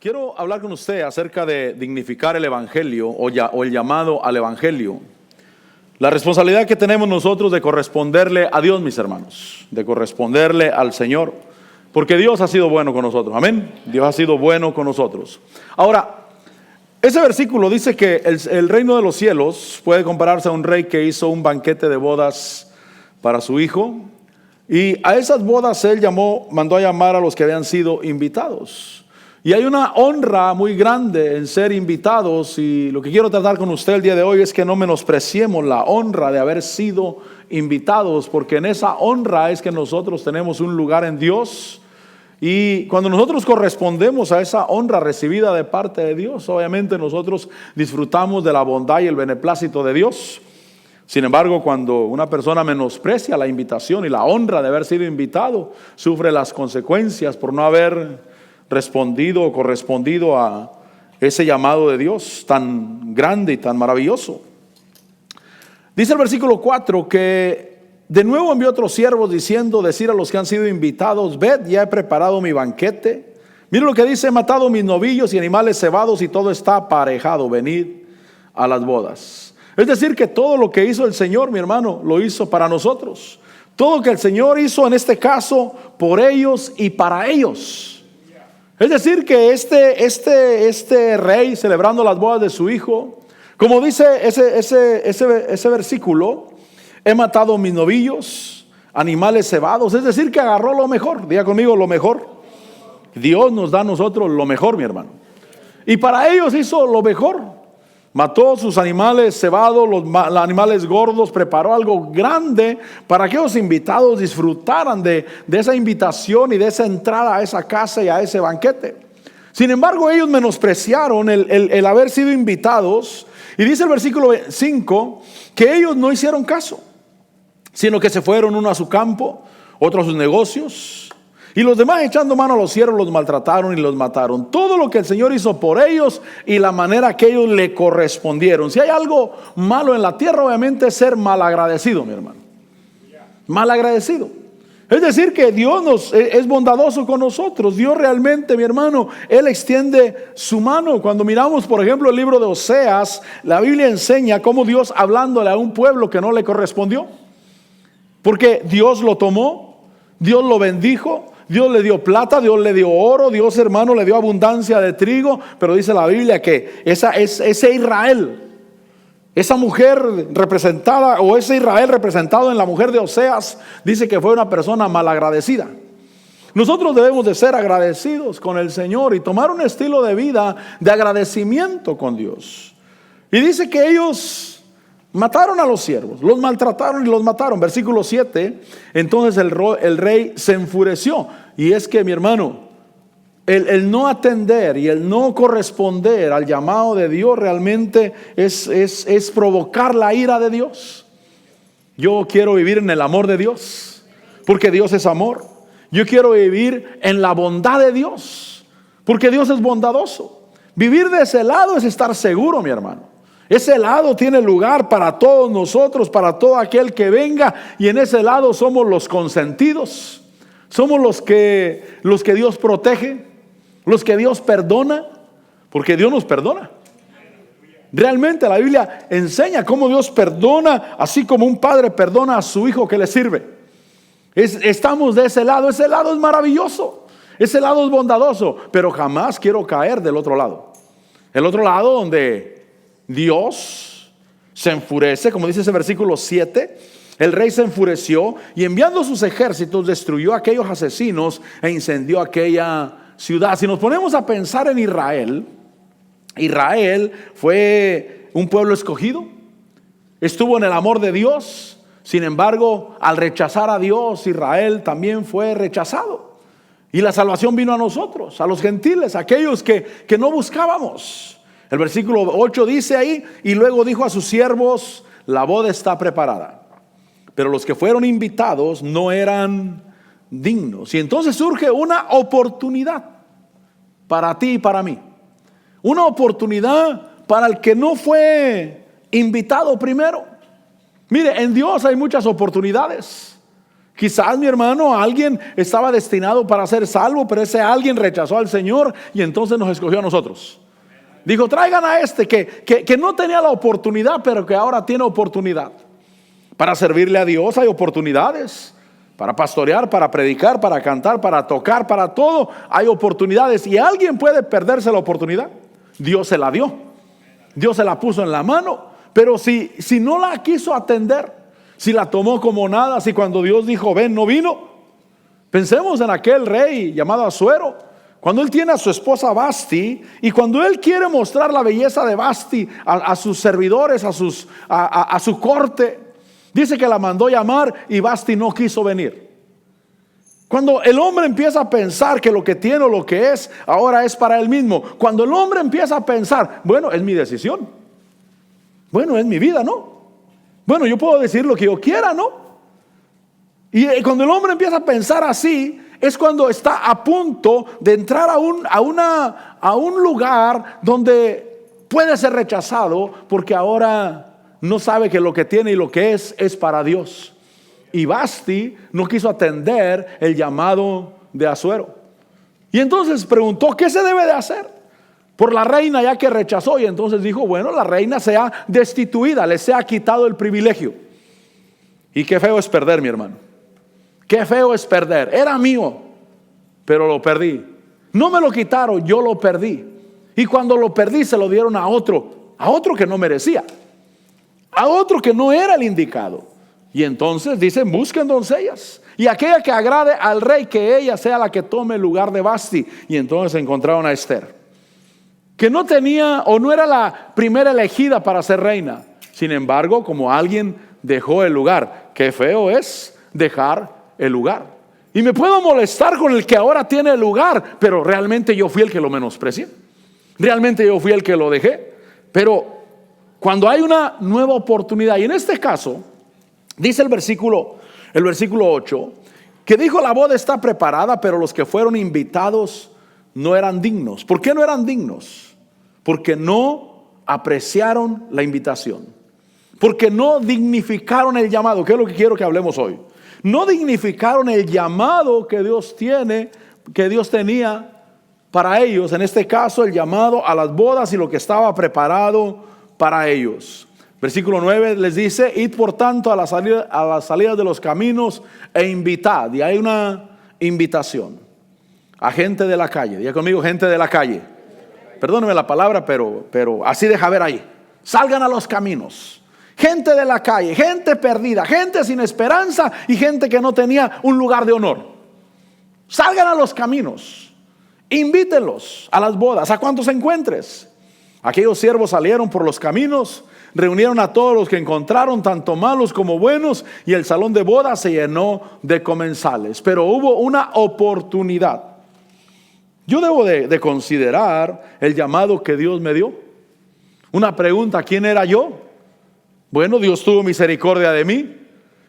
Quiero hablar con usted acerca de dignificar el Evangelio o el llamado al Evangelio. La responsabilidad que tenemos nosotros de corresponderle a Dios, mis hermanos, de corresponderle al Señor, porque Dios ha sido bueno con nosotros, amén. Dios ha sido bueno con nosotros. Ahora, ese versículo dice que el reino de los cielos puede compararse a un rey que hizo un banquete de bodas para su hijo, y a esas bodas él mandó a llamar a los que habían sido invitados. Y hay una honra muy grande en ser invitados, y lo que quiero tratar con usted el día de hoy es que no menospreciemos la honra de haber sido invitados, porque en esa honra es que nosotros tenemos un lugar en Dios. Y cuando nosotros correspondemos a esa honra recibida de parte de Dios, obviamente nosotros disfrutamos de la bondad y el beneplácito de Dios. Sin embargo, cuando una persona menosprecia la invitación y la honra de haber sido invitado, sufre las consecuencias por no haber respondido o correspondido a ese llamado de Dios tan grande y tan maravilloso. Dice el versículo 4 que de nuevo envió otros siervos diciendo, decir a los que han sido invitados, ved, ya he preparado mi banquete. Mire lo que dice, he matado mis novillos y animales cebados y todo está aparejado, venid a las bodas. Es decir, que todo lo que hizo el Señor, mi hermano, lo hizo para nosotros. Todo lo que el Señor hizo en este caso por ellos y para ellos. Es decir, que este rey celebrando las bodas de su hijo, como dice ese versículo, he matado mis novillos, animales cebados. Es decir, que agarró lo mejor. Diga conmigo, lo mejor. Dios nos da a nosotros lo mejor, mi hermano. Y para ellos hizo lo mejor. Mató sus animales cebados, los animales gordos, preparó algo grande para que los invitados disfrutaran de esa invitación y de esa entrada a esa casa y a ese banquete. Sin embargo, ellos menospreciaron el haber sido invitados, y dice el versículo 5 que ellos no hicieron caso, sino que se fueron, uno a su campo, otro a sus negocios. Y los demás, echando mano a los siervos, los maltrataron y los mataron. Todo lo que el Señor hizo por ellos y la manera que ellos le correspondieron. Si hay algo malo en la tierra, obviamente es ser malagradecido, mi hermano. Malagradecido. Es decir, que Dios es bondadoso con nosotros. Dios realmente, mi hermano, Él extiende su mano. Cuando miramos, por ejemplo, el libro de Oseas, la Biblia enseña cómo Dios, hablándole a un pueblo que no le correspondió, porque Dios lo tomó, Dios lo bendijo, Dios le dio plata, Dios le dio oro, Dios, hermano, le dio abundancia de trigo. Pero dice la Biblia que ese Israel, esa mujer representada, o ese Israel representado en la mujer de Oseas, dice que fue una persona malagradecida. Nosotros debemos de ser agradecidos con el Señor y tomar un estilo de vida de agradecimiento con Dios. Y dice que ellos mataron a los siervos, los maltrataron y los mataron. Versículo 7, entonces el rey se enfureció. Y es que, mi hermano, el no atender y el no corresponder al llamado de Dios realmente es provocar la ira de Dios. Yo quiero vivir en el amor de Dios, porque Dios es amor. Yo quiero vivir en la bondad de Dios, porque Dios es bondadoso. Vivir de ese lado es estar seguro, mi hermano. Ese lado tiene lugar para todos nosotros, para todo aquel que venga, y en ese lado somos los consentidos. Somos los que Dios protege, los que Dios perdona, porque Dios nos perdona. Realmente la Biblia enseña cómo Dios perdona, así como un padre perdona a su hijo que le sirve. Estamos de ese lado es maravilloso, ese lado es bondadoso, pero jamás quiero caer del otro lado. El otro lado donde Dios se enfurece, como dice ese versículo 7, el rey se enfureció y enviando sus ejércitos destruyó a aquellos asesinos e incendió aquella ciudad. Si nos ponemos a pensar en Israel, Israel fue un pueblo escogido, estuvo en el amor de Dios. Sin embargo, al rechazar a Dios, Israel también fue rechazado. Y la salvación vino a nosotros, a los gentiles, aquellos que no buscábamos. El versículo 8 dice ahí, y luego dijo a sus siervos, la boda está preparada, pero los que fueron invitados no eran dignos. Y entonces surge una oportunidad para ti y para mí. Una oportunidad para el que no fue invitado primero. Mire, en Dios hay muchas oportunidades Quizás, mi hermano, alguien estaba destinado para ser salvo, pero ese alguien rechazó al Señor y entonces nos escogió a nosotros. Dijo, traigan a este que no tenía la oportunidad, pero que ahora tiene oportunidad. Para servirle a Dios hay oportunidades. Para pastorear, para predicar, para cantar, para tocar, para todo hay oportunidades. Y alguien puede perderse la oportunidad. Dios se la dio. Dios se la puso en la mano. Pero si no la quiso atender, si la tomó como nada, si cuando Dios dijo ven, no vino. Pensemos en aquel rey llamado Asuero. Cuando él tiene a su esposa Vasti, y cuando él quiere mostrar la belleza de Vasti a sus servidores, a su corte, dice que la mandó llamar y Vasti no quiso venir. Cuando el hombre empieza a pensar que lo que tiene o lo que es ahora es para él mismo, cuando el hombre empieza a pensar, bueno, es mi decisión, bueno, es mi vida, ¿no? Bueno, yo puedo decir lo que yo quiera, ¿no? Y cuando el hombre empieza a pensar así, es cuando está a punto de entrar a un lugar donde puede ser rechazado, porque ahora no sabe que lo que tiene y lo que es para Dios. Y Vasti no quiso atender el llamado de Asuero. Y entonces preguntó, ¿qué se debe de hacer por la reina ya que rechazó? Y entonces dijo, bueno, la reina sea destituida, le sea quitado el privilegio. Y qué feo es perder, mi hermano. Qué feo es perder. Era mío, pero lo perdí. No me lo quitaron, yo lo perdí. Y cuando lo perdí se lo dieron a otro que no merecía, a otro que no era el indicado. Y entonces dicen, busquen doncellas, y aquella que agrade al rey, que ella sea la que tome el lugar de Vasti. Y entonces encontraron a Esther, que no tenía o no era la primera elegida para ser reina. Sin embargo, como alguien dejó el lugar, qué feo es dejar el lugar. Y me puedo molestar con el que ahora tiene el lugar, pero realmente yo fui el que lo menosprecié, realmente yo fui el que lo dejé. Pero cuando hay una nueva oportunidad, y en este caso dice el versículo 8, que dijo, la boda está preparada, pero los que fueron invitados no eran dignos. ¿Por qué no eran dignos? Porque no apreciaron la invitación, porque no dignificaron el llamado, que es lo que quiero que hablemos hoy. No dignificaron el llamado que Dios tenía para ellos, en este caso el llamado a las bodas y lo que estaba preparado para ellos. Versículo 9 les dice, id por tanto a las salidas de los caminos e invitad. Y hay una invitación a gente de la calle. Diga conmigo, gente de la calle. Perdóneme la palabra, pero así deja ver ahí. Salgan a los caminos. Gente de la calle, gente perdida, gente sin esperanza y gente que no tenía un lugar de honor. Salgan a los caminos. Invítenlos a las bodas, a cuantos encuentres. Aquellos siervos salieron por los caminos, reunieron a todos los que encontraron, tanto malos como buenos, y el salón de bodas se llenó de comensales. Pero hubo una oportunidad. Yo debo de considerar el llamado que Dios me dio. Una pregunta, ¿quién era yo? Bueno, Dios tuvo misericordia de mí.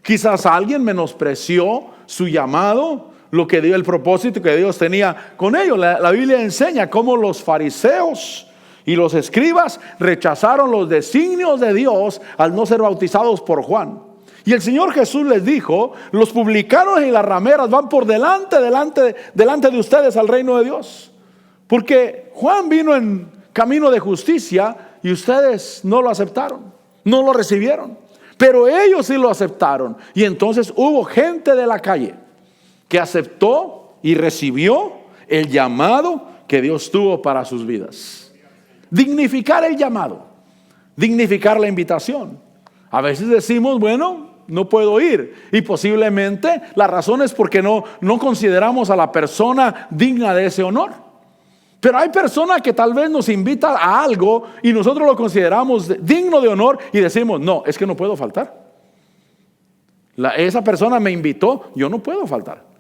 Quizás alguien menospreció su llamado, lo que dio el propósito que Dios tenía con ellos. La Biblia enseña cómo los fariseos y los escribas rechazaron los designios de Dios al no ser bautizados por Juan. Y el Señor Jesús les dijo, los publicanos y las rameras van por delante de ustedes al reino de Dios. Porque Juan vino en camino de justicia y ustedes no lo aceptaron, no lo recibieron. Pero ellos sí lo aceptaron. Y entonces hubo gente de la calle que aceptó y recibió el llamado que Dios tuvo para sus vidas. Dignificar el llamado, dignificar la invitación. A veces decimos, bueno, no puedo ir, y posiblemente la razón es porque no consideramos a la persona digna de ese honor. Pero hay personas que tal vez nos invitan a algo y nosotros lo consideramos digno de honor y decimos, no, es que no puedo faltar. Esa persona me invitó, yo no puedo faltar.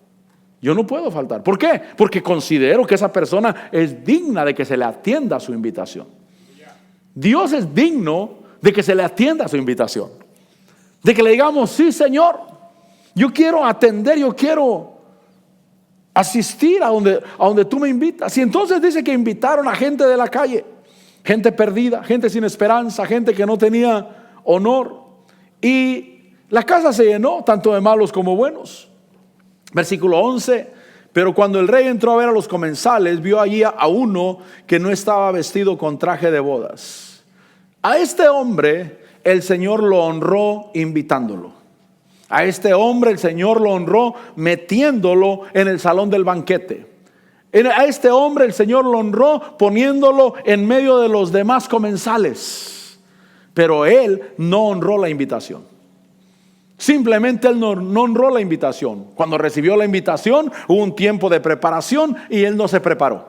Yo no puedo faltar. ¿Por qué? Porque considero que esa persona es digna de que se le atienda a su invitación. Dios es digno de que se le atienda a su invitación. De que le digamos, sí, Señor, yo quiero atender, yo quiero asistir a donde tú me invitas. Y entonces dice que invitaron a gente de la calle, gente perdida, gente sin esperanza, gente que no tenía honor. Y la casa se llenó tanto de malos como buenos. Versículo 11. Pero cuando el rey entró a ver a los comensales, vio allí a uno que no estaba vestido con traje de bodas. A este hombre el Señor lo honró invitándolo. A este hombre el Señor lo honró metiéndolo en el salón del banquete. A este hombre el Señor lo honró poniéndolo en medio de los demás comensales. Pero él no honró la invitación. Simplemente él no honró la invitación. Cuando recibió la invitación hubo un tiempo de preparación y él no se preparó.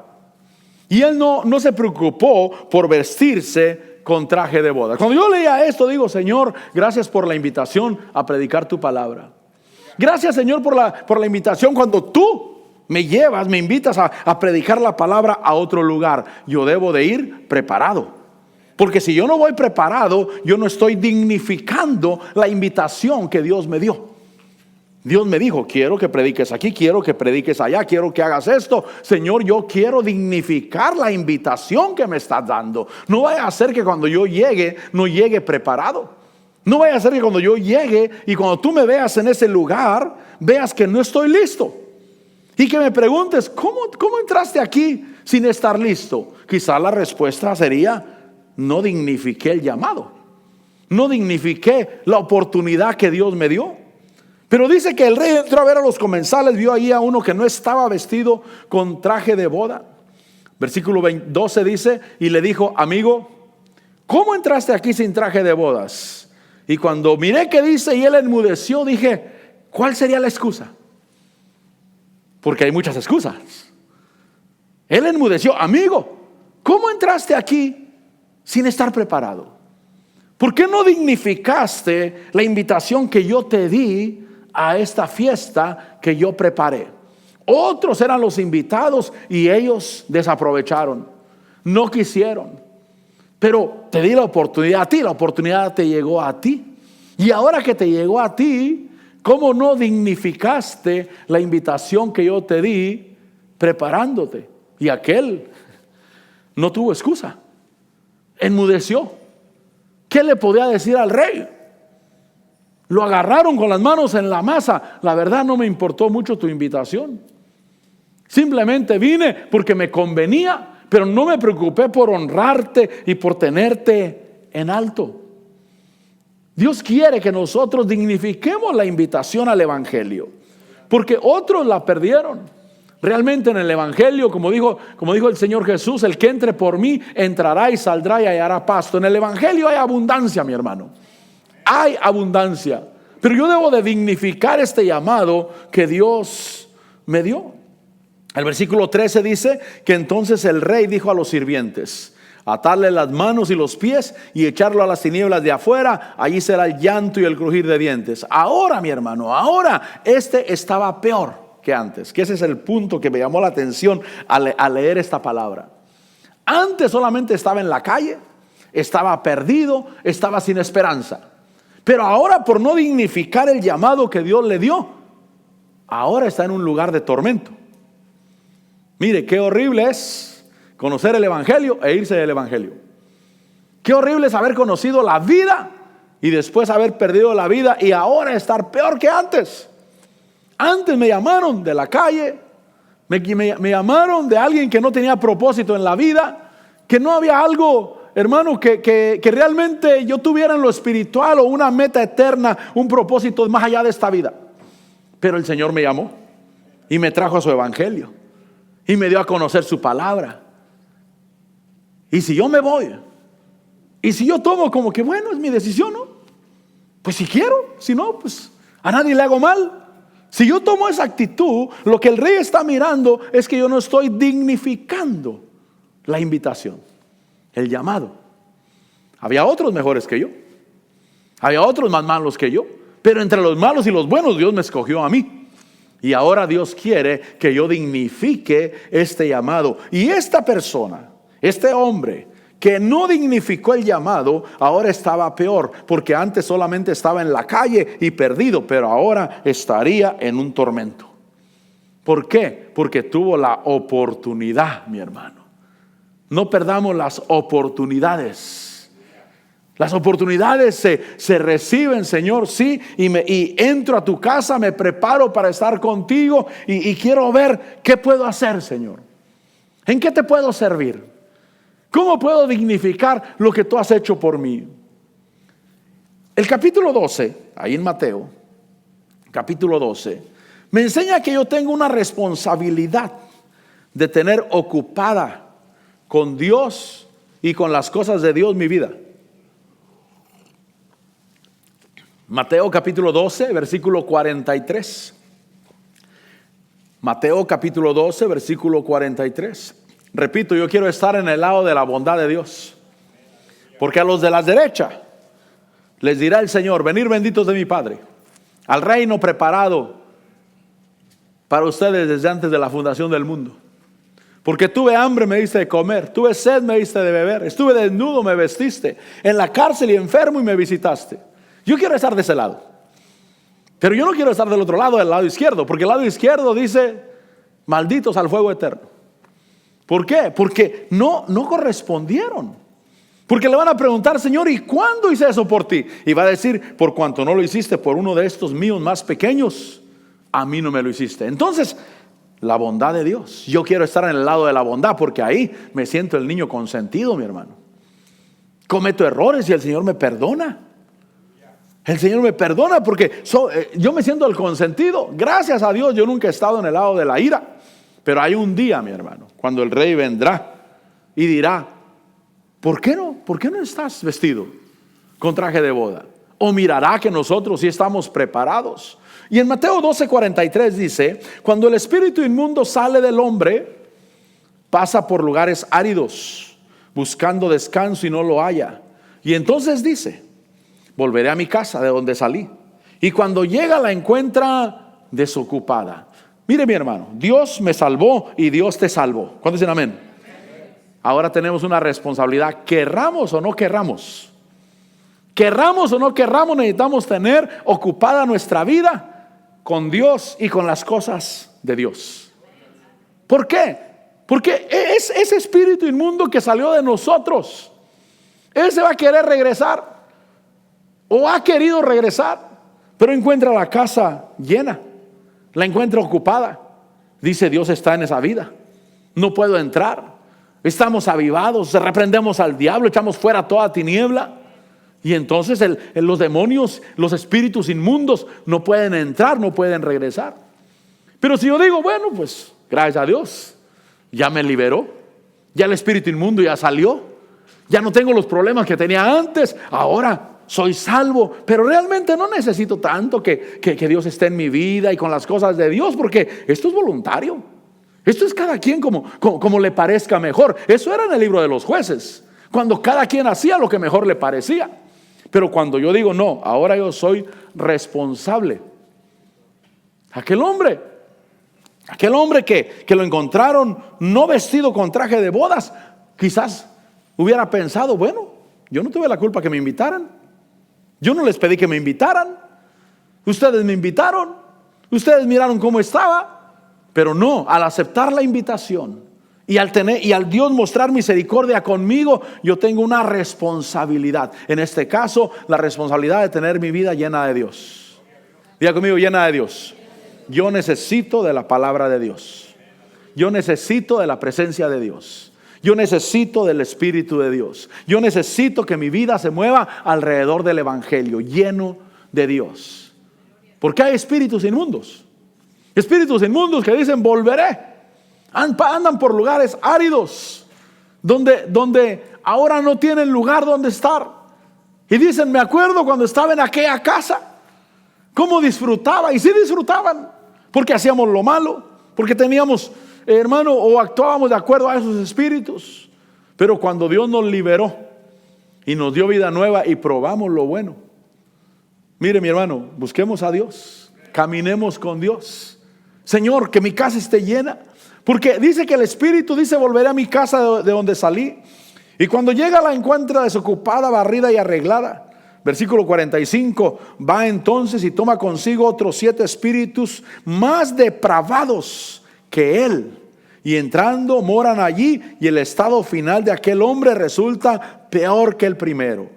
Y él no se preocupó por vestirse con traje de boda. Cuando yo leía esto digo: Señor, gracias por la invitación a predicar tu palabra. Gracias, Señor, por la invitación cuando tú me invitas a predicar la palabra a otro lugar. Yo debo de ir preparado. Porque si yo no voy preparado, yo no estoy dignificando la invitación que Dios me dio. Dios me dijo: quiero que prediques aquí, quiero que prediques allá, quiero que hagas esto. Señor, yo quiero dignificar la invitación que me estás dando. No vaya a ser que cuando yo llegue, no llegue preparado. No vaya a ser que cuando yo llegue y cuando tú me veas en ese lugar, veas que no estoy listo. Y que me preguntes: ¿cómo entraste aquí sin estar listo? Quizá la respuesta sería: no dignifiqué el llamado, no dignifiqué la oportunidad que Dios me dio. Pero dice que el rey entró a ver a los comensales, vio ahí a uno que no estaba vestido con traje de boda. Versículo 12 dice: y le dijo: amigo, ¿cómo entraste aquí sin traje de bodas? Y cuando miré que dice y él enmudeció, dije: ¿cuál sería la excusa? Porque hay muchas excusas. Él enmudeció: amigo, ¿cómo entraste aquí sin estar preparado? ¿Por qué no dignificaste la invitación que yo te di a esta fiesta que yo preparé? Otros eran los invitados y ellos desaprovecharon, no quisieron. Pero te di la oportunidad a ti, la oportunidad te llegó a ti. Y ahora que te llegó a ti, ¿cómo no dignificaste la invitación que yo te di preparándote? Y aquel no tuvo excusa. Enmudeció. ¿Qué le podía decir al rey? Lo agarraron con las manos en la masa. La verdad, no me importó mucho tu invitación. Simplemente vine porque me convenía, pero no me preocupé por honrarte y por tenerte en alto. Dios quiere que nosotros dignifiquemos la invitación al evangelio, porque otros la perdieron. Realmente en el evangelio, como dijo el Señor Jesús: el que entre por mí entrará y saldrá y hallará pasto. En el evangelio hay abundancia, mi hermano. Hay abundancia. Pero yo debo de dignificar este llamado que Dios me dio. El versículo 13 dice que entonces el rey dijo a los sirvientes: atarle las manos y los pies y echarlo a las tinieblas de afuera, allí será el llanto y el crujir de dientes. Ahora, mi hermano, ahora estaba peor que antes, que ese es el punto que me llamó la atención al leer esta palabra. Antes solamente estaba en la calle, estaba perdido, estaba sin esperanza. Pero ahora, por no dignificar el llamado que Dios le dio, ahora está en un lugar de tormento. Mire, qué horrible es conocer el evangelio e irse del evangelio. Qué horrible es haber conocido la vida y después haber perdido la vida y ahora estar peor que antes. Antes me llamaron de la calle, me llamaron de alguien que no tenía propósito en la vida, que no había algo, hermano, que realmente yo tuviera en lo espiritual o una meta eterna, un propósito más allá de esta vida. Pero el Señor me llamó y me trajo a su evangelio y me dio a conocer su palabra. Y si yo me voy, y si yo tomo como que bueno, es mi decisión, ¿no? Pues si quiero, si no, pues a nadie le hago mal. Si yo tomo esa actitud, lo que el rey está mirando es que yo no estoy dignificando la invitación, el llamado. Había otros mejores que yo, había otros más malos que yo, pero entre los malos y los buenos Dios me escogió a mí. Y ahora Dios quiere que yo dignifique este llamado. Y esta persona, este hombre que no dignificó el llamado, ahora estaba peor, porque antes solamente estaba en la calle y perdido, pero ahora estaría en un tormento. ¿Por qué? Porque tuvo la oportunidad, mi hermano. No perdamos las oportunidades. Las oportunidades se reciben, Señor, sí, y entro a tu casa, me preparo para estar contigo y quiero ver qué puedo hacer, Señor. ¿En qué te puedo servir? ¿Cómo puedo dignificar lo que tú has hecho por mí? El capítulo 12, ahí en Mateo, capítulo 12, me enseña que yo tengo una responsabilidad de tener ocupada con Dios y con las cosas de Dios mi vida. Mateo capítulo 12, versículo 43. Mateo capítulo 12, versículo 43. Repito, yo quiero estar en el lado de la bondad de Dios. Porque a los de la derecha les dirá el Señor: venid benditos de mi Padre, al reino preparado para ustedes desde antes de la fundación del mundo. Porque tuve hambre, me diste de comer, tuve sed, me diste de beber, estuve desnudo, me vestiste, en la cárcel y enfermo y me visitaste. Yo quiero estar de ese lado, pero yo no quiero estar del otro lado, del lado izquierdo, porque el lado izquierdo dice: malditos al fuego eterno. ¿Por qué? Porque no correspondieron. Porque le van a preguntar: Señor, ¿y cuándo hice eso por ti? Y va a decir: por cuanto no lo hiciste por uno de estos míos más pequeños, a mí no me lo hiciste. Entonces, la bondad de Dios. Yo quiero estar en el lado de la bondad, porque ahí me siento el niño consentido, mi hermano. Cometo errores y el Señor me perdona. El Señor me perdona porque yo me siento el consentido. Gracias a Dios yo nunca he estado en el lado de la ira. Pero hay un día, mi hermano, cuando el rey vendrá y dirá: ¿por qué no estás vestido con traje de boda? O mirará que nosotros sí estamos preparados. Y en Mateo 12:43 dice: cuando el espíritu inmundo sale del hombre, pasa por lugares áridos, buscando descanso y no lo halla. Y entonces dice: volveré a mi casa de donde salí. Y cuando llega la encuentra desocupada. Mire, mi hermano, Dios me salvó y Dios te salvó. ¿Cuántos dicen amén? Ahora tenemos una responsabilidad, querramos o no querramos. Querramos o no querramos, necesitamos tener ocupada nuestra vida con Dios y con las cosas de Dios. ¿Por qué? Porque es ese espíritu inmundo que salió de nosotros. Él se va a querer regresar, o ha querido regresar, pero encuentra la casa llena, la encuentra ocupada. Dice: Dios está en esa vida, no puedo entrar. Estamos avivados, reprendemos al diablo, echamos fuera toda tiniebla. Y entonces los demonios, los espíritus inmundos no pueden entrar, no pueden regresar. Pero si yo digo: bueno, pues gracias a Dios, ya me liberó, ya el espíritu inmundo ya salió, ya no tengo los problemas que tenía antes, ahora soy salvo, pero realmente no necesito tanto que Dios esté en mi vida y con las cosas de Dios, porque esto es voluntario. Esto es cada quien como le parezca mejor. Eso era en el libro de los jueces, cuando cada quien hacía lo que mejor le parecía. Pero cuando yo digo: no, ahora yo soy responsable. Aquel hombre que lo encontraron no vestido con traje de bodas, quizás hubiera pensado: bueno, yo no tuve la culpa que me invitaran. Yo no les pedí que me invitaran. Ustedes me invitaron. Ustedes miraron cómo estaba. Pero no, al aceptar la invitación y al Dios mostrar misericordia conmigo, yo tengo una responsabilidad. En este caso, la responsabilidad de tener mi vida llena de Dios. Diga conmigo: llena de Dios. Yo necesito de la palabra de Dios. Yo necesito de la presencia de Dios. Yo necesito del Espíritu de Dios. Yo necesito que mi vida se mueva alrededor del Evangelio, lleno de Dios. Porque hay espíritus inmundos. Espíritus inmundos que dicen: volveré. Andan por lugares áridos, donde ahora no tienen lugar donde estar. Y dicen: me acuerdo cuando estaba en aquella casa, cómo disfrutaba. Y sí disfrutaban, porque hacíamos lo malo, porque teníamos, hermano, o actuábamos de acuerdo a esos espíritus. Pero cuando Dios nos liberó y nos dio vida nueva y probamos lo bueno, mire, mi hermano, busquemos a Dios, caminemos con Dios. Señor, que mi casa esté llena, porque dice que el espíritu dice: volveré a mi casa de donde salí. Y cuando llega la encuentra desocupada, barrida y arreglada. Versículo 45, va entonces y toma consigo otros 7 espíritus más depravados que él, y entrando moran allí, y el estado final de aquel hombre resulta peor que el primero.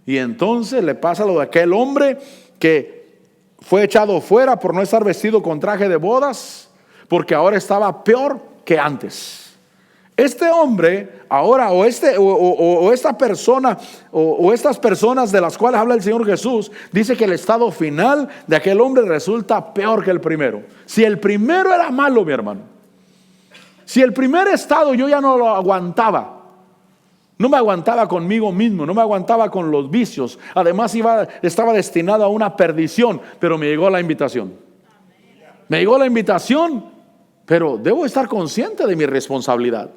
Y entonces le pasa lo de aquel hombre que fue echado fuera por no estar vestido con traje de bodas, porque ahora estaba peor que antes. Este hombre ahora, o esta persona, o estas personas de las cuales habla el Señor Jesús, dice que el estado final de aquel hombre resulta peor que el primero. Si el primero era malo, mi hermano, si el primer estado yo ya no lo aguantaba, no me aguantaba conmigo mismo, no me aguantaba con los vicios, además estaba destinado a una perdición, pero me llegó la invitación. Me llegó la invitación, pero debo estar consciente de mi responsabilidad.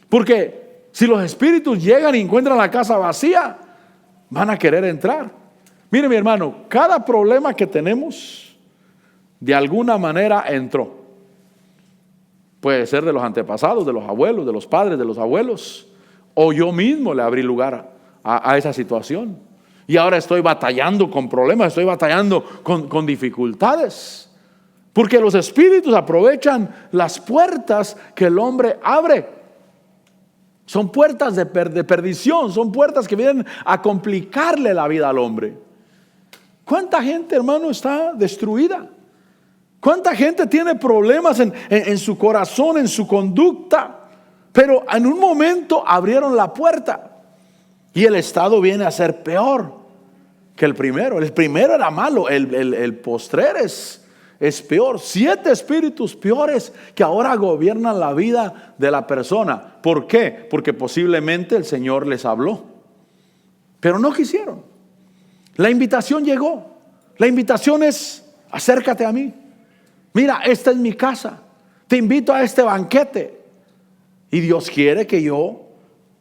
Porque si los espíritus llegan y encuentran la casa vacía, van a querer entrar. Mire, mi hermano, cada problema que tenemos de alguna manera entró. Puede ser de los antepasados, de los abuelos, de los padres, de los abuelos, o yo mismo le abrí lugar a esa situación. Y ahora estoy batallando con problemas, estoy batallando con dificultades. Porque los espíritus aprovechan las puertas que el hombre abre. Son puertas de perdición, son puertas que vienen a complicarle la vida al hombre. ¿Cuánta gente, hermano, está destruida? ¿Cuánta gente tiene problemas en su corazón, en su conducta? Pero en un momento abrieron la puerta y el estado viene a ser peor que el primero. El primero era malo, el postrer es peor. 7 espíritus peores que ahora gobiernan la vida de la persona. ¿Por qué? Porque posiblemente el Señor les habló, pero no quisieron. La invitación llegó. La invitación es: acércate a mí. Mira, esta es mi casa. Te invito a este banquete. Y Dios quiere que yo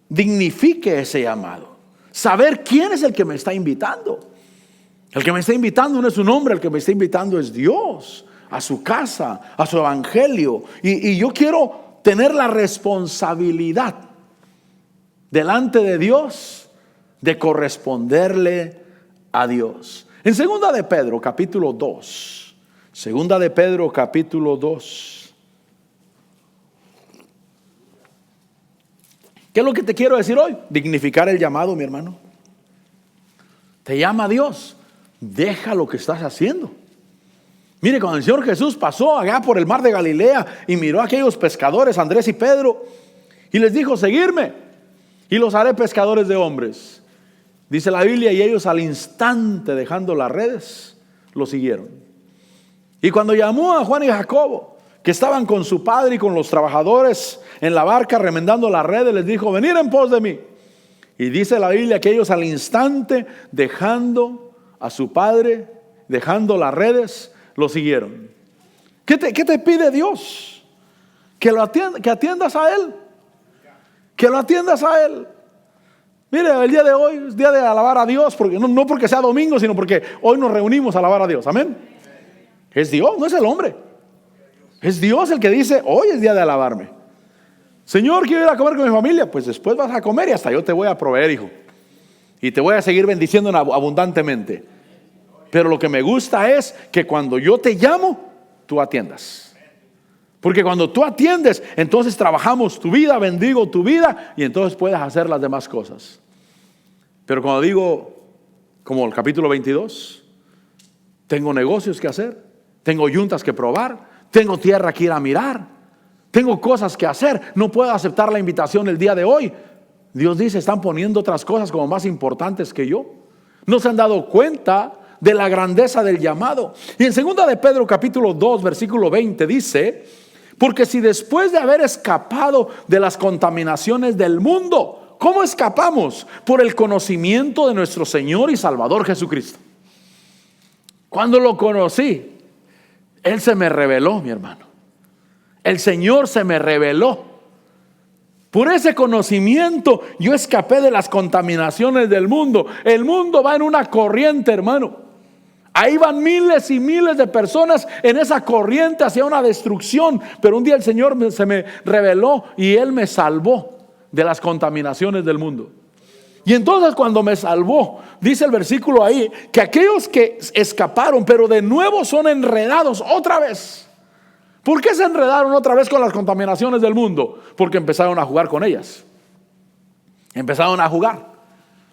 dignifique ese llamado. Saber quién es el que me está invitando. El que me está invitando no es un hombre, el que me está invitando es Dios, a su casa, a su evangelio. Y yo quiero tener la responsabilidad delante de Dios de corresponderle a Dios. En 2 de Pedro capítulo 2, 2 de Pedro capítulo 2. ¿Qué es lo que te quiero decir hoy? Dignificar el llamado, mi hermano. Te llama Dios. Deja lo que estás haciendo. Mire, cuando el Señor Jesús pasó allá por el mar de Galilea y miró a aquellos pescadores, Andrés y Pedro, y les dijo: seguidme y los haré pescadores de hombres. Dice la Biblia, y ellos al instante, dejando las redes, lo siguieron. Y cuando llamó a Juan y Jacobo, que estaban con su padre y con los trabajadores en la barca remendando las redes, les dijo: venid en pos de mí. Y dice la Biblia que ellos al instante, dejando a su padre, dejando las redes, lo siguieron. ¿Qué te pide Dios? Que atiendas a Él. Que lo atiendas a Él. Mire, el día de hoy es día de alabar a Dios, porque no porque sea domingo, sino porque hoy nos reunimos a alabar a Dios. Amén. Es Dios, no es el hombre. Es Dios el que dice: hoy es día de alabarme. Señor, quiero ir a comer con mi familia. Pues después vas a comer y hasta yo te voy a proveer, hijo. Y te voy a seguir bendiciendo abundantemente. Pero lo que me gusta es que cuando yo te llamo, tú atiendas. Porque cuando tú atiendes, entonces trabajamos tu vida, bendigo tu vida, y entonces puedes hacer las demás cosas. Pero cuando digo, como el capítulo 22, tengo negocios que hacer, tengo yuntas que probar, tengo tierra que ir a mirar, tengo cosas que hacer, no puedo aceptar la invitación el día de hoy. Dios dice: están poniendo otras cosas como más importantes que yo. No se han dado cuenta de la grandeza del llamado. Y en 2 de Pedro capítulo 2 versículo 20 dice: porque si después de haber escapado de las contaminaciones del mundo, ¿cómo escapamos? Por el conocimiento de nuestro Señor y Salvador Jesucristo. Cuando lo conocí, Él se me reveló, mi hermano. El Señor se me reveló. Por ese conocimiento yo escapé de las contaminaciones del mundo. El mundo va en una corriente, hermano. Ahí van miles y miles de personas en esa corriente hacia una destrucción. Pero un día el Señor se me reveló y Él me salvó de las contaminaciones del mundo. Y entonces cuando me salvó, dice el versículo ahí, que aquellos que escaparon, pero de nuevo son enredados otra vez. ¿Por qué se enredaron otra vez con las contaminaciones del mundo? Porque empezaron a jugar con ellas. Empezaron a jugar.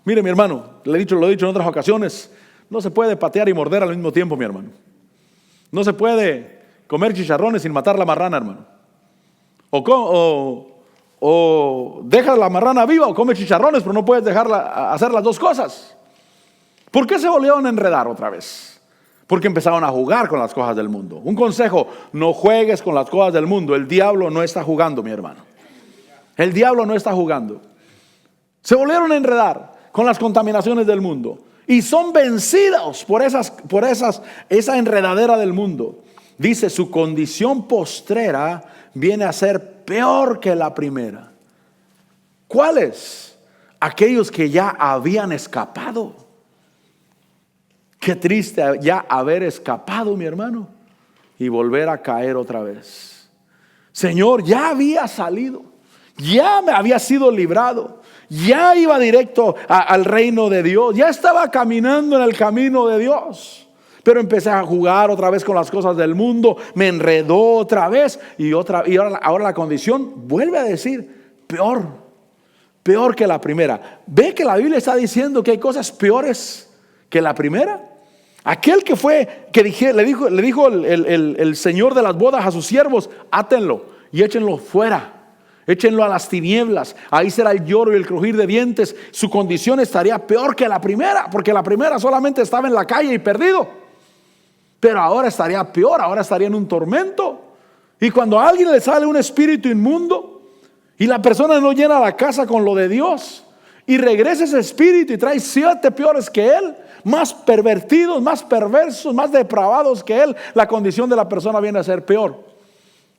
Mire, mi hermano, lo he dicho en otras ocasiones, no se puede patear y morder al mismo tiempo, mi hermano. No se puede comer chicharrones sin matar la marrana, hermano. O dejas la marrana viva o comes chicharrones, pero no puedes dejarla hacer las dos cosas. ¿Por qué se volvieron a enredar otra vez? Porque empezaron a jugar con las cosas del mundo. Un consejo: no juegues con las cosas del mundo. El diablo no está jugando, mi hermano. El diablo no está jugando. Se volvieron a enredar con las contaminaciones del mundo y son vencidos por esa enredadera del mundo. Dice, su condición postrera viene a ser peor que la primera. ¿Cuáles? Aquellos que ya habían escapado. Qué triste ya haber escapado, mi hermano, y volver a caer otra vez. Señor, ya había salido, ya me había sido librado, ya iba directo al reino de Dios, ya estaba caminando en el camino de Dios. Pero empecé a jugar otra vez con las cosas del mundo, me enredó otra vez y ahora la condición vuelve a decir peor que la primera. Ve que la Biblia está diciendo que hay cosas peores que la primera. Aquel le dijo el Señor de las bodas a sus siervos: átenlo y échenlo fuera. Échenlo a las tinieblas, ahí será el lloro y el crujir de dientes. Su condición estaría peor que la primera, porque la primera solamente estaba en la calle y perdido, pero ahora estaría peor, ahora estaría en un tormento. Y cuando a alguien le sale un espíritu inmundo y la persona no llena la casa con lo de Dios, y regresa ese espíritu y trae 7 peores que él, más pervertidos, más perversos, más depravados que él, la condición de la persona viene a ser peor.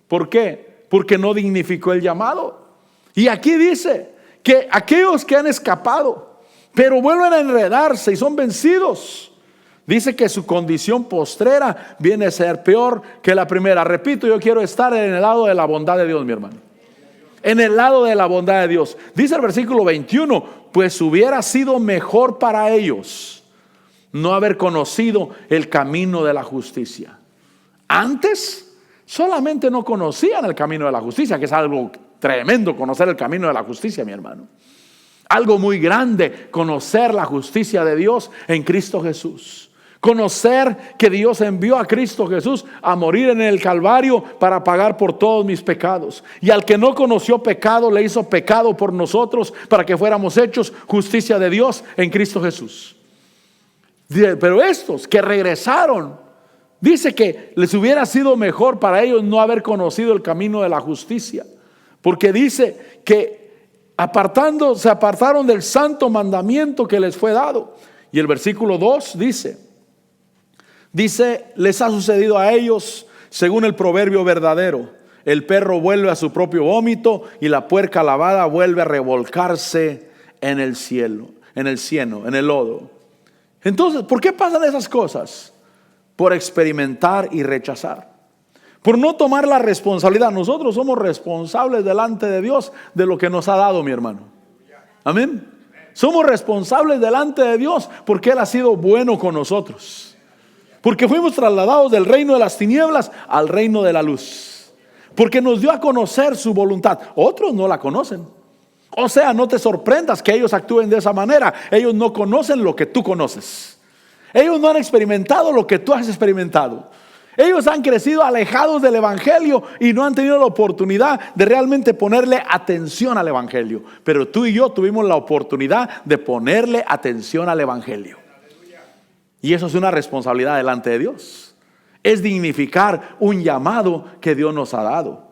¿Por qué? Porque no dignificó el llamado. Y aquí dice que aquellos que han escapado, pero vuelven a enredarse y son vencidos, dice que su condición postrera viene a ser peor que la primera. Repito, yo quiero estar en el lado de la bondad de Dios, mi hermano. En el lado de la bondad de Dios. Dice el versículo 21, pues hubiera sido mejor para ellos no haber conocido el camino de la justicia. Antes solamente no conocían el camino de la justicia, que es algo tremendo conocer el camino de la justicia, mi hermano. Algo muy grande, conocer la justicia de Dios en Cristo Jesús. Conocer que Dios envió a Cristo Jesús a morir en el Calvario para pagar por todos mis pecados. Y al que no conoció pecado, le hizo pecado por nosotros para que fuéramos hechos justicia de Dios en Cristo Jesús. Pero estos que regresaron, dice que les hubiera sido mejor para ellos no haber conocido el camino de la justicia. Porque dice que se apartaron del santo mandamiento que les fue dado. Y el versículo 2 dice, les ha sucedido a ellos según el proverbio verdadero: el perro vuelve a su propio vómito y la puerca lavada vuelve a revolcarse en el cieno, en el lodo. Entonces, ¿por qué pasan esas cosas? Por experimentar y rechazar, por no tomar la responsabilidad. Nosotros somos responsables delante de Dios de lo que nos ha dado, mi hermano. Amén. Somos responsables delante de Dios porque Él ha sido bueno con nosotros. Porque fuimos trasladados del reino de las tinieblas al reino de la luz. Porque nos dio a conocer su voluntad. Otros no la conocen. O sea, no te sorprendas que ellos actúen de esa manera. Ellos no conocen lo que tú conoces. Ellos no han experimentado lo que tú has experimentado. Ellos han crecido alejados del evangelio y no han tenido la oportunidad de realmente ponerle atención al evangelio. Pero tú y yo tuvimos la oportunidad de ponerle atención al evangelio. Y eso es una responsabilidad delante de Dios. Es dignificar un llamado que Dios nos ha dado.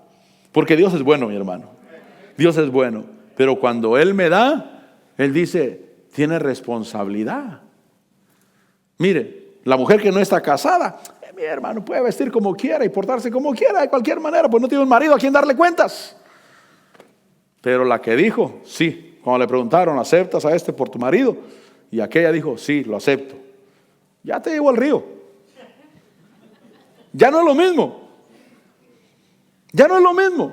Porque Dios es bueno, mi hermano. Dios es bueno. Pero cuando Él me da, Él dice, tiene responsabilidad. Mire, la mujer que no está casada, mi hermano, puede vestir como quiera y portarse como quiera, de cualquier manera, pues no tiene un marido a quien darle cuentas. Pero la que dijo, sí, cuando le preguntaron, ¿aceptas a este por tu marido? Y aquella dijo, sí, lo acepto. Ya te llevó al río. Ya no es lo mismo. Ya no es lo mismo.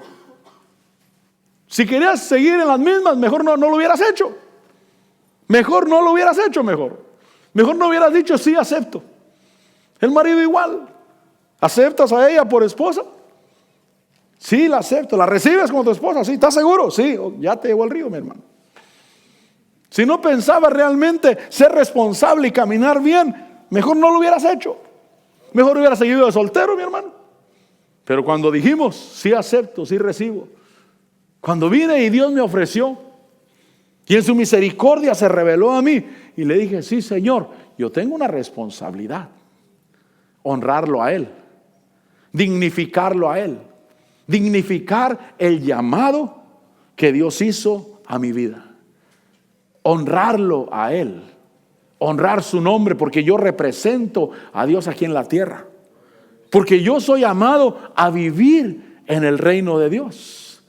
Si querías seguir en las mismas, mejor no lo hubieras hecho. Mejor no lo hubieras hecho, mejor no hubieras dicho, sí, acepto. El marido igual. ¿Aceptas a ella por esposa? Sí, la acepto. ¿La recibes como tu esposa? Sí, ¿estás seguro? Sí, ya te llevó al río, mi hermano. Si no pensabas realmente ser responsable y caminar bien, mejor no lo hubieras hecho. Mejor hubieras seguido de soltero, mi hermano. Pero cuando dijimos, sí acepto, sí recibo. Cuando vine y Dios me ofreció, y en su misericordia se reveló a mí, y le dije, sí, Señor, yo tengo una responsabilidad. Honrarlo a Él, dignificarlo a Él, dignificar el llamado que Dios hizo a mi vida. Honrarlo a Él, honrar su nombre, porque yo represento a Dios aquí en la tierra. Porque yo soy llamado a vivir en el reino de Dios.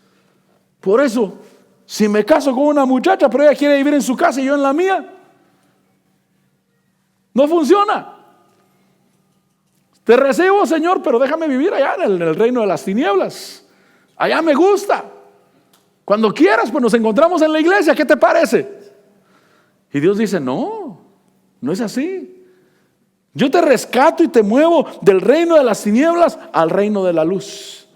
Por eso, si me caso con una muchacha, pero ella quiere vivir en su casa y yo en la mía, no funciona. Te recibo, Señor, pero déjame vivir allá en el reino de las tinieblas. Allá me gusta. Cuando quieras, pues nos encontramos en la iglesia. ¿Qué te parece? Y Dios dice, no, no es así. Yo te rescato y te muevo del reino de las tinieblas al reino de la luz.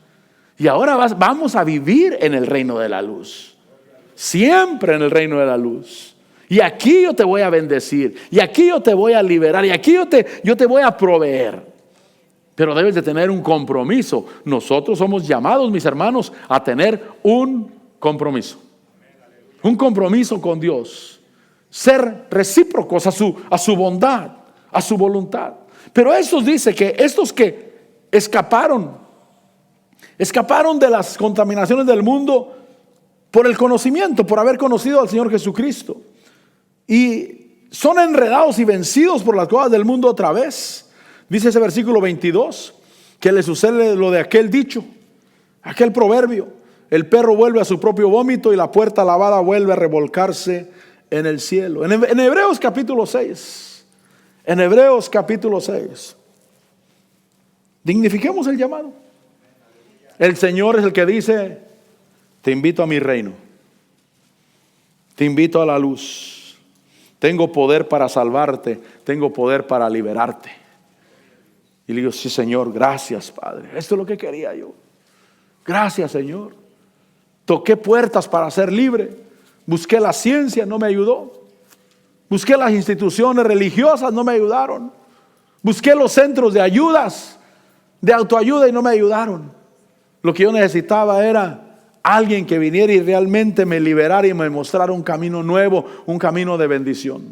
Y ahora vamos a vivir en el reino de la luz. Siempre en el reino de la luz. Y aquí yo te voy a bendecir. Y aquí yo te voy a liberar. Y aquí yo te voy a proveer. Pero debes de tener un compromiso. Nosotros somos llamados, mis hermanos, a tener un compromiso. Un compromiso con Dios. Ser recíprocos a su bondad, a su voluntad. Pero estos dice que estos que escaparon de las contaminaciones del mundo por el conocimiento, por haber conocido al Señor Jesucristo. Y son enredados y vencidos por las cosas del mundo otra vez. Dice ese versículo 22, que le sucede lo de aquel dicho, aquel proverbio. El perro vuelve a su propio vómito y la puerta lavada vuelve a revolcarse en el cielo. En Hebreos capítulo 6. En Hebreos capítulo 6. Dignifiquemos el llamado. El Señor es el que dice, te invito a mi reino. Te invito a la luz. Tengo poder para salvarte. Tengo poder para liberarte. Y le digo, sí, Señor, gracias, Padre. Esto es lo que quería yo. Gracias, Señor. Toqué puertas para ser libre. Busqué la ciencia, no me ayudó. Busqué las instituciones religiosas, no me ayudaron. Busqué los centros de ayudas, de autoayuda y no me ayudaron. Lo que yo necesitaba era alguien que viniera y realmente me liberara y me mostrara un camino nuevo, un camino de bendición.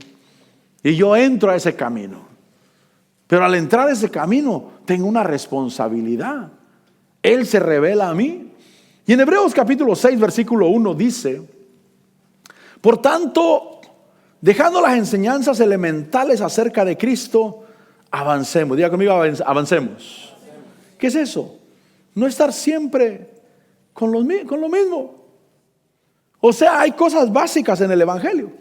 Y yo entro a ese camino. Pero al entrar a ese camino tengo una responsabilidad. Él se revela a mí. Y en Hebreos capítulo 6 versículo 1 dice, por tanto, dejando las enseñanzas elementales acerca de Cristo, avancemos. Diga conmigo, avancemos. ¿Qué es eso? No estar siempre con lo mismo. O sea, hay cosas básicas en el Evangelio.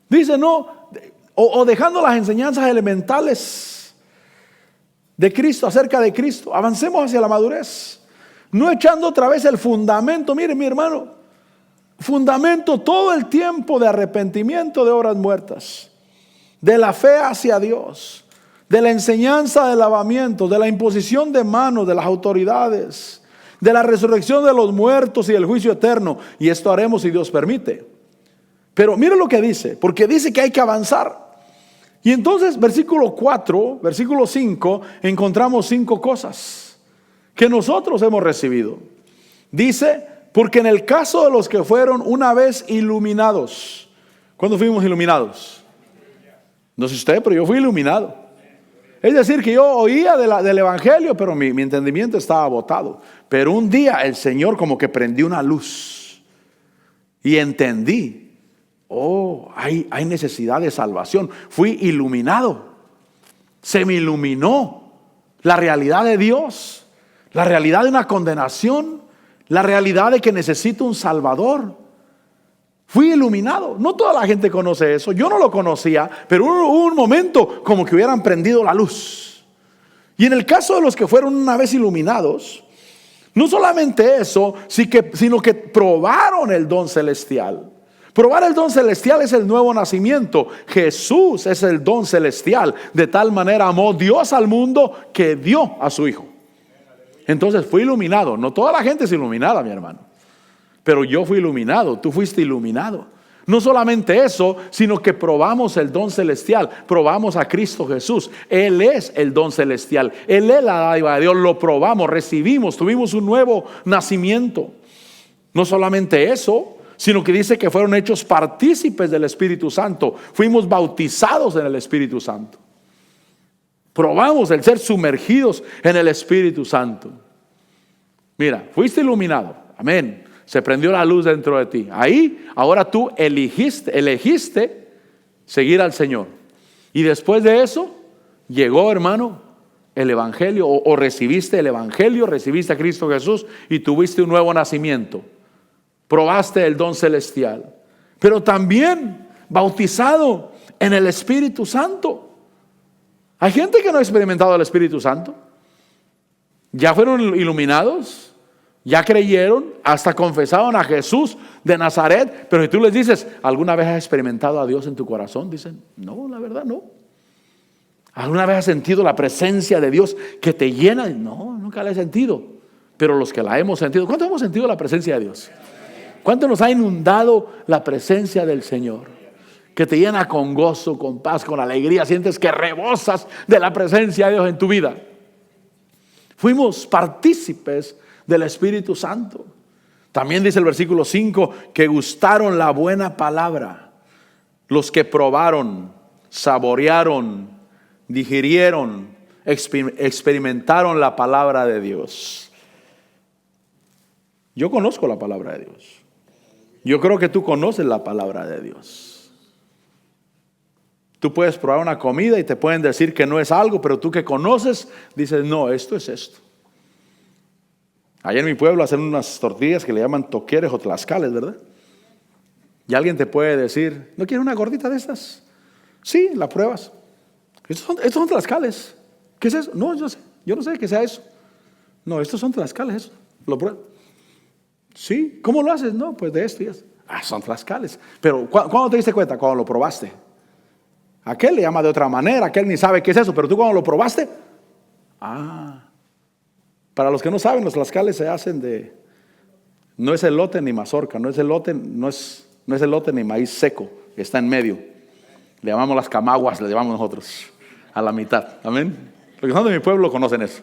Dice, no, o dejando las enseñanzas elementales de Cristo, acerca de Cristo, avancemos hacia la madurez. No echando otra vez el fundamento. Mire, mi hermano, fundamento todo el tiempo de arrepentimiento de obras muertas, de la fe hacia Dios, de la enseñanza de lavamientos, de la imposición de manos de las autoridades, de la resurrección de los muertos y del juicio eterno. Y esto haremos si Dios permite. Pero mire lo que dice, porque dice que hay que avanzar. Y entonces versículo 4, versículo 5, encontramos 5 cosas que nosotros hemos recibido. Dice, porque en el caso de los que fueron una vez iluminados. ¿Cuándo fuimos iluminados? No sé usted, pero yo fui iluminado. Es decir, que yo oía del Evangelio, pero mi entendimiento estaba botado. Pero un día el Señor como que prendió una luz y entendí. Oh, hay necesidad de salvación. Fui iluminado. Se me iluminó la realidad de Dios, la realidad de una condenación, la realidad de que necesito un Salvador. Fui iluminado. No toda la gente conoce eso. Yo no lo conocía, pero hubo un momento como que hubieran prendido la luz. Y en el caso de los que fueron una vez iluminados, no solamente eso, sino que probaron el don celestial. Probar el don celestial es el nuevo nacimiento. Jesús es el don celestial. De tal manera amó Dios al mundo que dio a su Hijo. Entonces fui iluminado. No toda la gente es iluminada, mi hermano. Pero yo fui iluminado. Tú fuiste iluminado. No solamente eso, sino que probamos el don celestial, probamos a Cristo Jesús. Él es el don celestial, Él es la dádiva de Dios, lo probamos, recibimos, tuvimos un nuevo nacimiento. No solamente eso, sino que dice que fueron hechos partícipes del Espíritu Santo, fuimos bautizados en el Espíritu Santo. Probamos el ser sumergidos en el Espíritu Santo. Mira, fuiste iluminado, amén. Se prendió la luz dentro de ti. Ahí, ahora tú elegiste seguir al Señor. Y después de eso, llegó, hermano, el Evangelio, o recibiste el Evangelio, recibiste a Cristo Jesús y tuviste un nuevo nacimiento. Probaste el don celestial. Pero también bautizado en el Espíritu Santo. Hay gente que no ha experimentado el Espíritu Santo. Ya fueron iluminados. Ya creyeron, hasta confesaron a Jesús de Nazaret. Pero si tú les dices, ¿alguna vez has experimentado a Dios en tu corazón? Dicen, no, la verdad no. ¿Alguna vez has sentido la presencia de Dios que te llena? No, nunca la he sentido. Pero los que la hemos sentido, ¿cuánto hemos sentido la presencia de Dios? ¿Cuánto nos ha inundado la presencia del Señor? Que te llena con gozo, con paz, con alegría. Sientes que rebosas de la presencia de Dios en tu vida. Fuimos partícipes del Espíritu Santo. También dice el versículo 5 que gustaron la buena palabra. Los que probaron, saborearon, digirieron, experimentaron la palabra de Dios. Yo conozco la palabra de Dios. Yo creo que tú conoces la palabra de Dios. Tú puedes probar una comida y te pueden decir que no es algo, pero tú que conoces, dices, no, esto es esto. Allá en mi pueblo hacen unas tortillas que le llaman toqueres o tlaxcales, ¿verdad? Y alguien te puede decir, ¿no quieres una gordita de estas? Sí, la pruebas. Estos son tlaxcales. ¿Qué es eso? No, yo no sé qué sea eso. No, estos son tlaxcales, eso. Lo pruebas. Sí, ¿cómo lo haces? No, pues de esto y eso. Son tlaxcales. Pero ¿cuándo te diste cuenta? Cuando lo probaste. Aquel le llama de otra manera, aquel ni sabe qué es eso, pero tú cuando lo probaste, para los que no saben, los tlaxcales se hacen de, no es elote ni mazorca, no es elote ni maíz seco, está en medio. Le llamamos las camaguas, le llamamos nosotros, a la mitad, amén. Los que son de mi pueblo conocen eso.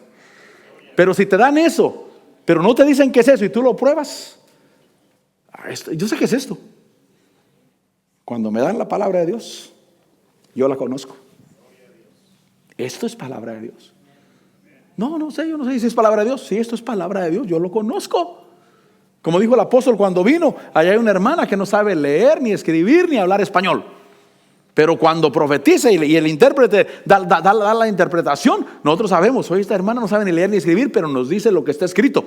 Pero si te dan eso, pero no te dicen qué es eso y tú lo pruebas, yo sé qué es esto. Cuando me dan la palabra de Dios, yo la conozco. Esto es palabra de Dios. No sé, yo no sé si es palabra de Dios. Sí, esto es palabra de Dios, yo lo conozco. Como dijo el apóstol cuando vino, allá hay una hermana que no sabe leer, ni escribir, ni hablar español. Pero cuando profetiza y el intérprete da la interpretación, nosotros sabemos, oye, esta hermana no sabe ni leer ni escribir, pero nos dice lo que está escrito.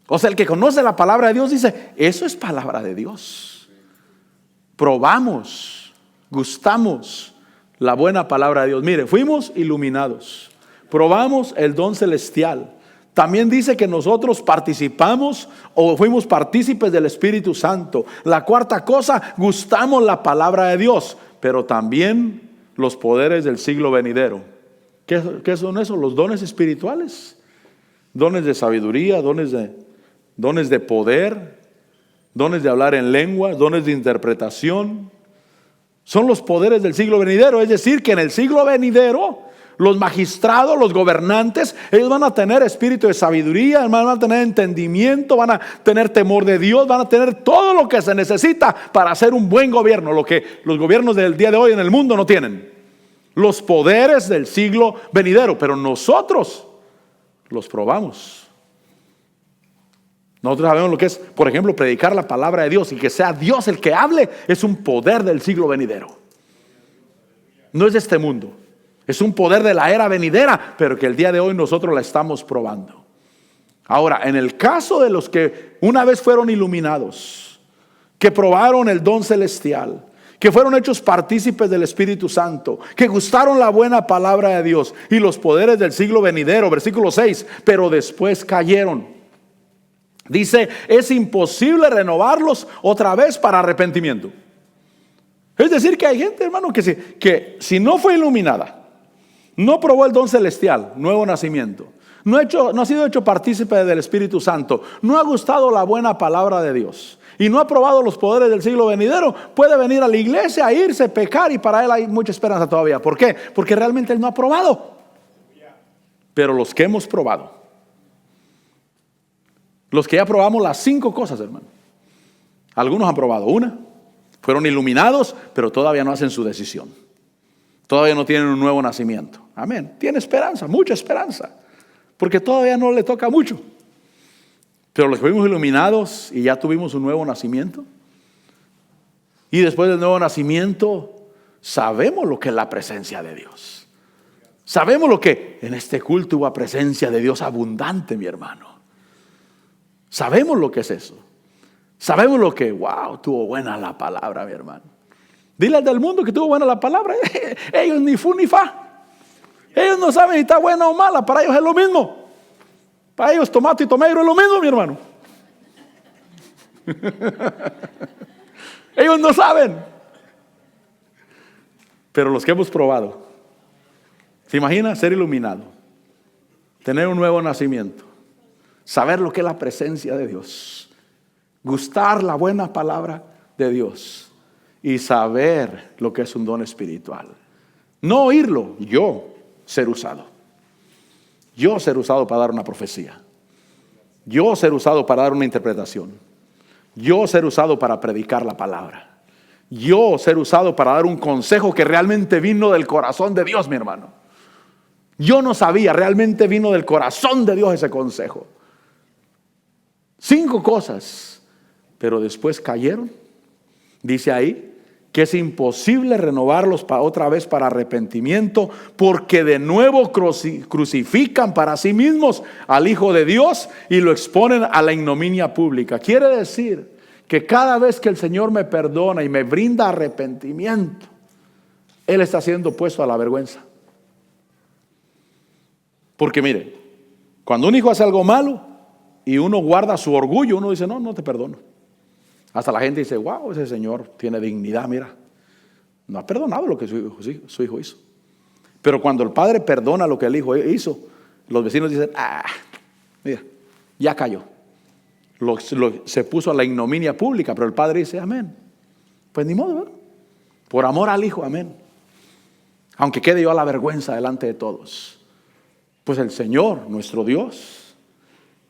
O sea, el que conoce la palabra de Dios dice, eso es palabra de Dios. Probamos, gustamos la buena palabra de Dios. Mire, fuimos iluminados. Probamos el don celestial. También dice que nosotros participamos o fuimos partícipes del Espíritu Santo. La cuarta cosa, gustamos la palabra de Dios, pero también los poderes del siglo venidero. ¿Qué son esos? Los dones espirituales, dones de sabiduría, dones de poder, dones de hablar en lengua, dones de interpretación. Son los poderes del siglo venidero. Es decir, que en el siglo venidero los magistrados, los gobernantes, ellos van a tener espíritu de sabiduría, van a tener entendimiento, van a tener temor de Dios, van a tener todo lo que se necesita para hacer un buen gobierno, lo que los gobiernos del día de hoy en el mundo no tienen. Los poderes del siglo venidero, pero nosotros los probamos. Nosotros sabemos lo que es, por ejemplo, predicar la palabra de Dios y que sea Dios el que hable, es un poder del siglo venidero. No es de este mundo. Es un poder de la era venidera, pero que el día de hoy nosotros la estamos probando. Ahora, en el caso de los que una vez fueron iluminados, que probaron el don celestial, que fueron hechos partícipes del Espíritu Santo, que gustaron la buena palabra de Dios y los poderes del siglo venidero, versículo 6, pero después cayeron. Dice, es imposible renovarlos otra vez para arrepentimiento. Es decir, que hay gente, hermano, que si no fue iluminada, no probó el don celestial, nuevo nacimiento, no ha sido hecho partícipe del Espíritu Santo, no ha gustado la buena palabra de Dios, y no ha probado los poderes del siglo venidero, puede venir a la iglesia, a irse, pecar, y para él hay mucha esperanza todavía. ¿Por qué? Porque realmente él no ha probado. Pero los que hemos probado, los que ya probamos las 5 cosas, hermano. Algunos han probado una, fueron iluminados, pero todavía no hacen su decisión. Todavía no tienen un nuevo nacimiento. Amén. Tiene esperanza, mucha esperanza, porque todavía no le toca mucho. Pero los que fuimos iluminados y ya tuvimos un nuevo nacimiento, y después del nuevo nacimiento sabemos lo que es la presencia de Dios. Sabemos lo que en este culto hubo presencia de Dios abundante, mi hermano. Sabemos lo que es eso. Sabemos lo que, wow, tuvo buena la palabra, mi hermano. Dile al del mundo que tuvo buena la palabra. Ellos ni fu ni fa. Ellos no saben si está buena o mala. Para ellos es lo mismo. Para ellos tomate y tomeiro es lo mismo, mi hermano. Ellos no saben. Pero los que hemos probado, ¿se imagina ser iluminado? Tener un nuevo nacimiento. Saber lo que es la presencia de Dios. Gustar la buena palabra de Dios. Y saber lo que es un don espiritual. No oírlo, yo ser usado. Yo ser usado para dar una profecía. Yo ser usado para dar una interpretación. Yo ser usado para predicar la palabra. Yo ser usado para dar un consejo que realmente vino del corazón de Dios, mi hermano. Yo no sabía, realmente vino del corazón de Dios ese consejo. 5 cosas, pero después cayeron. Dice ahí que es imposible renovarlos otra vez para arrepentimiento, porque de nuevo crucifican para sí mismos al Hijo de Dios y lo exponen a la ignominia pública. Quiere decir que cada vez que el Señor me perdona y me brinda arrepentimiento, Él está siendo puesto a la vergüenza. Porque mire, cuando un hijo hace algo malo y uno guarda su orgullo, uno dice, no, no te perdono. Hasta la gente dice, wow, ese señor tiene dignidad, mira. No ha perdonado lo que su hijo hizo. Pero cuando el padre perdona lo que el hijo hizo, los vecinos dicen, mira, ya cayó. Se puso a la ignominia pública, pero el padre dice, amén. Pues ni modo, ¿verdad? Por amor al hijo, amén. Aunque quede yo a la vergüenza delante de todos. Pues el Señor, nuestro Dios,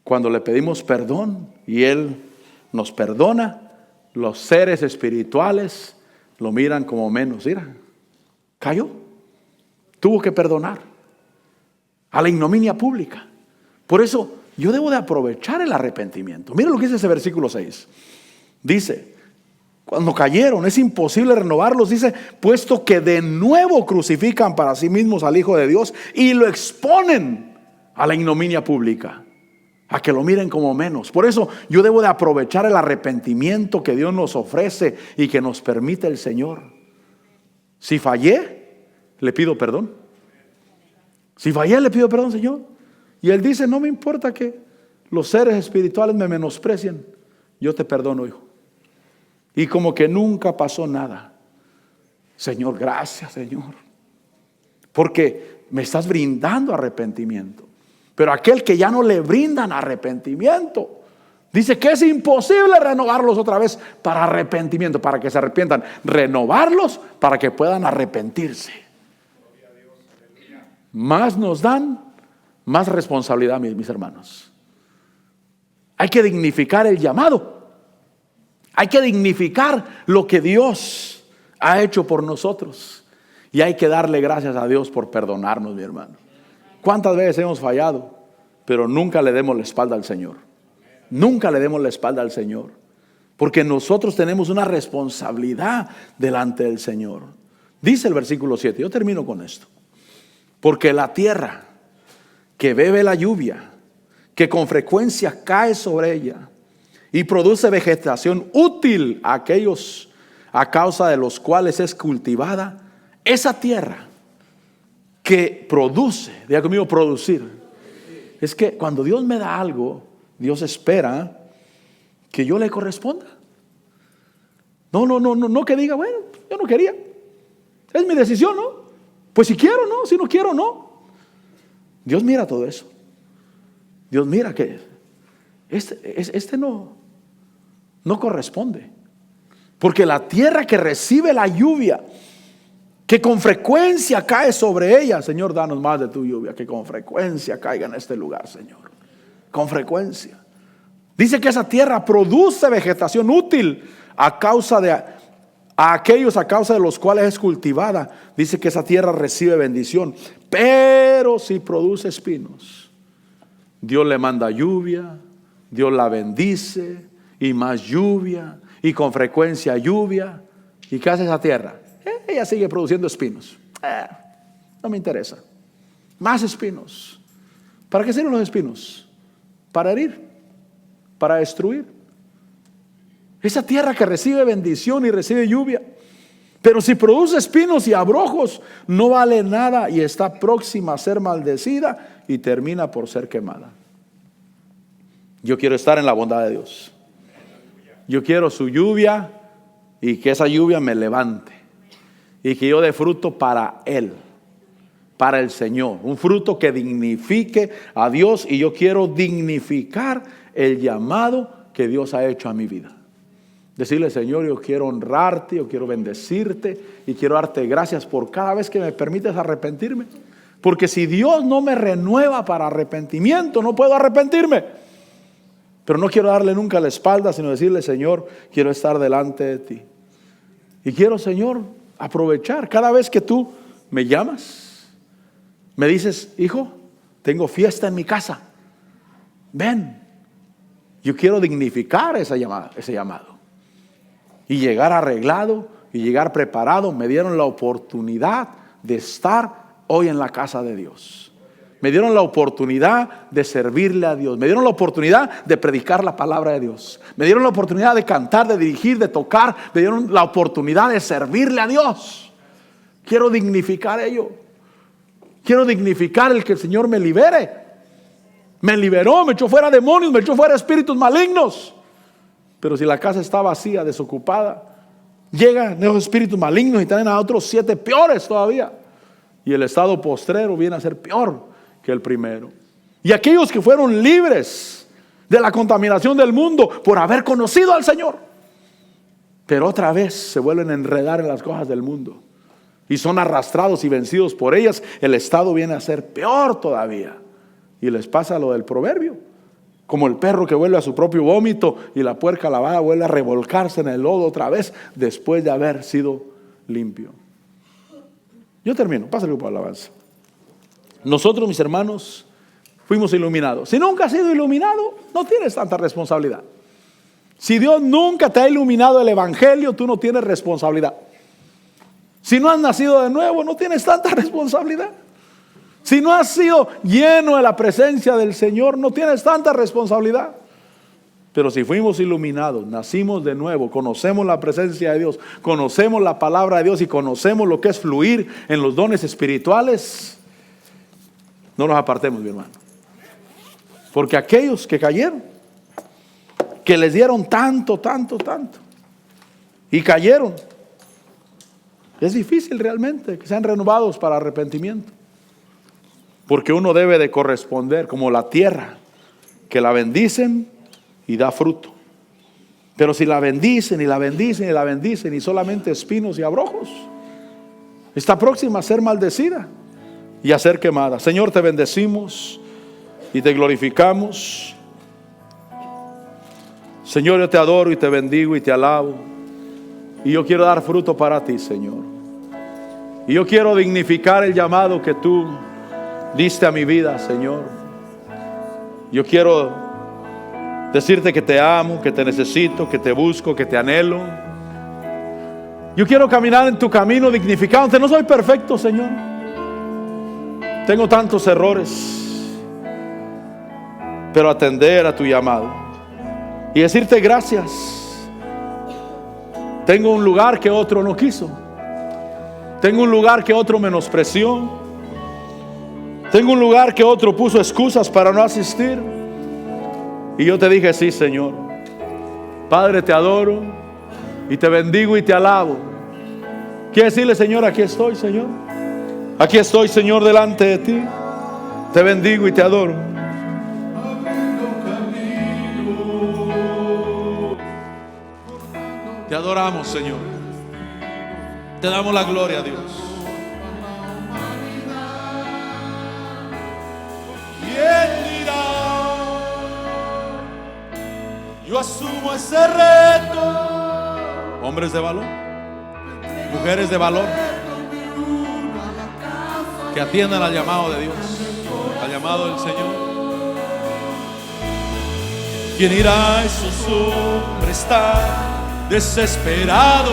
cuando le pedimos perdón y Él nos perdona, los seres espirituales lo miran como menos. Mira, cayó, tuvo que perdonar a la ignominia pública. Por eso yo debo de aprovechar el arrepentimiento. Mira lo que dice ese versículo 6. Dice, cuando cayeron es imposible renovarlos, dice, puesto que de nuevo crucifican para sí mismos al Hijo de Dios y lo exponen a la ignominia pública, a que lo miren como menos. Por eso yo debo de aprovechar el arrepentimiento que Dios nos ofrece y que nos permite el Señor. Si fallé, le pido perdón. Si fallé, le pido perdón, Señor. Y Él dice, no me importa que los seres espirituales me menosprecien, yo te perdono, hijo. Y como que nunca pasó nada. Señor, gracias, Señor, porque me estás brindando arrepentimiento. Pero aquel que ya no le brindan arrepentimiento, dice que es imposible renovarlos otra vez para arrepentimiento, para que se arrepientan. Renovarlos para que puedan arrepentirse. Más nos dan, más responsabilidad, mis hermanos. Hay que dignificar el llamado. Hay que dignificar lo que Dios ha hecho por nosotros. Y hay que darle gracias a Dios por perdonarnos, mi hermano. ¿Cuántas veces hemos fallado? Pero nunca le demos la espalda al Señor. Nunca le demos la espalda al Señor. Porque nosotros tenemos una responsabilidad delante del Señor. Dice el versículo 7, yo termino con esto. Porque la tierra que bebe la lluvia, que con frecuencia cae sobre ella y produce vegetación útil a aquellos a causa de los cuales es cultivada, esa tierra que produce, diga conmigo, producir. Es que cuando Dios me da algo, Dios espera que yo le corresponda. No que diga, bueno, yo no quería. Es mi decisión, ¿no? Pues si quiero, no, si no quiero, no. Dios mira todo eso. Dios mira que este no no corresponde. Porque la tierra que recibe la lluvia, que con frecuencia cae sobre ella, Señor, danos más de tu lluvia, que con frecuencia caiga en este lugar, Señor. Con frecuencia. Dice que esa tierra produce vegetación útil a aquellos a causa de los cuales es cultivada. Dice que esa tierra recibe bendición. Pero si produce espinos, Dios le manda lluvia, Dios la bendice y más lluvia y con frecuencia lluvia. ¿Y qué hace esa tierra? Ella sigue produciendo espinos. No me interesa. Más espinos. ¿Para qué sirven los espinos? Para herir, para destruir. Esa tierra que recibe bendición y recibe lluvia, pero si produce espinos y abrojos, no vale nada y está próxima a ser maldecida y termina por ser quemada. Yo quiero estar en la bondad de Dios. Yo quiero su lluvia y que esa lluvia me levante y que yo dé fruto para Él, para el Señor, un fruto que dignifique a Dios. Y yo quiero dignificar el llamado que Dios ha hecho a mi vida. Decirle: Señor, yo quiero honrarte, yo quiero bendecirte y quiero darte gracias por cada vez que me permites arrepentirme. Porque si Dios no me renueva para arrepentimiento, no puedo arrepentirme. Pero no quiero darle nunca la espalda, sino decirle: Señor, quiero estar delante de ti. Y quiero, Señor, aprovechar cada vez que tú me llamas, me dices: hijo, tengo fiesta en mi casa, ven. Yo quiero dignificar ese llamado y llegar arreglado y llegar preparado. Me dieron la oportunidad de estar hoy en la casa de Dios. Me dieron la oportunidad de servirle a Dios. Me dieron la oportunidad de predicar la palabra de Dios. Me dieron la oportunidad de cantar, de dirigir, de tocar. Me dieron la oportunidad de servirle a Dios. Quiero dignificar ello. Quiero dignificar el que el Señor me libere. Me liberó, me echó fuera demonios, me echó fuera espíritus malignos. Pero si la casa está vacía, desocupada, llegan esos espíritus malignos y traen a otros 7 peores todavía. Y el estado postrero viene a ser peor que el primero. Y aquellos que fueron libres de la contaminación del mundo por haber conocido al Señor, pero otra vez se vuelven a enredar en las cosas del mundo y son arrastrados y vencidos por ellas, el estado viene a ser peor todavía. Y les pasa lo del proverbio: como el perro que vuelve a su propio vómito y la puerca lavada vuelve a revolcarse en el lodo otra vez después de haber sido limpio. Yo termino, pásale por alabanza. Nosotros, mis hermanos, fuimos iluminados. Si nunca has sido iluminado, no tienes tanta responsabilidad. Si Dios nunca te ha iluminado el evangelio, tú no tienes responsabilidad. Si no has nacido de nuevo, no tienes tanta responsabilidad. Si no has sido lleno de la presencia del Señor, no tienes tanta responsabilidad. Pero si fuimos iluminados, nacimos de nuevo, conocemos la presencia de Dios, conocemos la palabra de Dios y conocemos lo que es fluir en los dones espirituales, no nos apartemos, mi hermano. Porque aquellos que cayeron, que les dieron tanto y cayeron, es difícil realmente que sean renovados para arrepentimiento. Porque uno debe de corresponder como la tierra, que la bendicen y da fruto. Pero si la bendicen y la bendicen y la bendicen y solamente espinos y abrojos, está próxima a ser maldecida y a ser quemada. Señor, te bendecimos y te glorificamos. Señor, yo te adoro y te bendigo y te alabo. Y yo quiero dar fruto para ti, Señor. Y yo quiero dignificar el llamado que tú diste a mi vida, Señor. Yo quiero decirte que te amo, que te necesito, que te busco, que te anhelo. Yo quiero caminar en tu camino dignificándote. No soy perfecto, Señor. Tengo tantos errores, pero atender a tu llamado y decirte gracias. Tengo un lugar que otro no quiso. Tengo un lugar que otro menospreció. Tengo un lugar que otro puso excusas para no asistir. Y yo te dije: sí, Señor. Padre, te adoro y te bendigo y te alabo. Quiero decirle: Señor, aquí estoy, Señor. Aquí estoy, Señor, delante de ti. Te bendigo y te adoro. Te adoramos, Señor. Te damos la gloria, Dios. ¿Quién dirá? Yo asumo ese reto. Hombres de valor, mujeres de valor, que atiendan al llamado de Dios, al llamado del Señor. ¿Quién irá a esos hombres tan desesperados?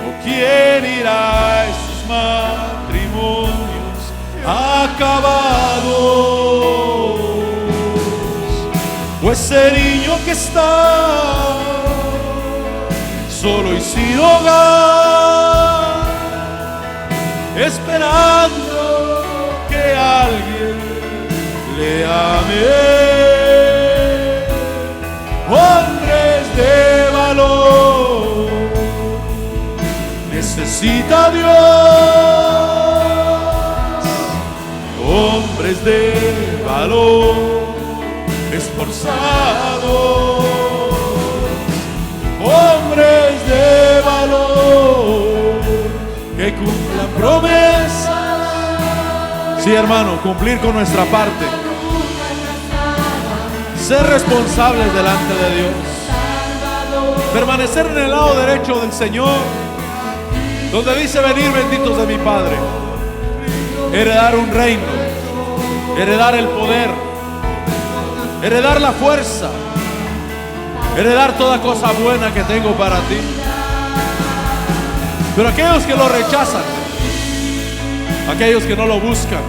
¿O quién irá a esos matrimonios acabados? O ese niño que está solo y sin hogar, esperando que alguien le ame. Hombres de valor, necesita Dios. Hombres de valor, esforzados, hombres de valor, que cumplan promesas. Sí, hermano, cumplir con nuestra parte, ser responsables delante de Dios, permanecer en el lado derecho del Señor, donde dice: venir benditos de mi Padre, heredar un reino, heredar el poder, heredar la fuerza, heredar toda cosa buena que tengo para ti. Pero aquellos que lo rechazan, aquellos que no lo buscan,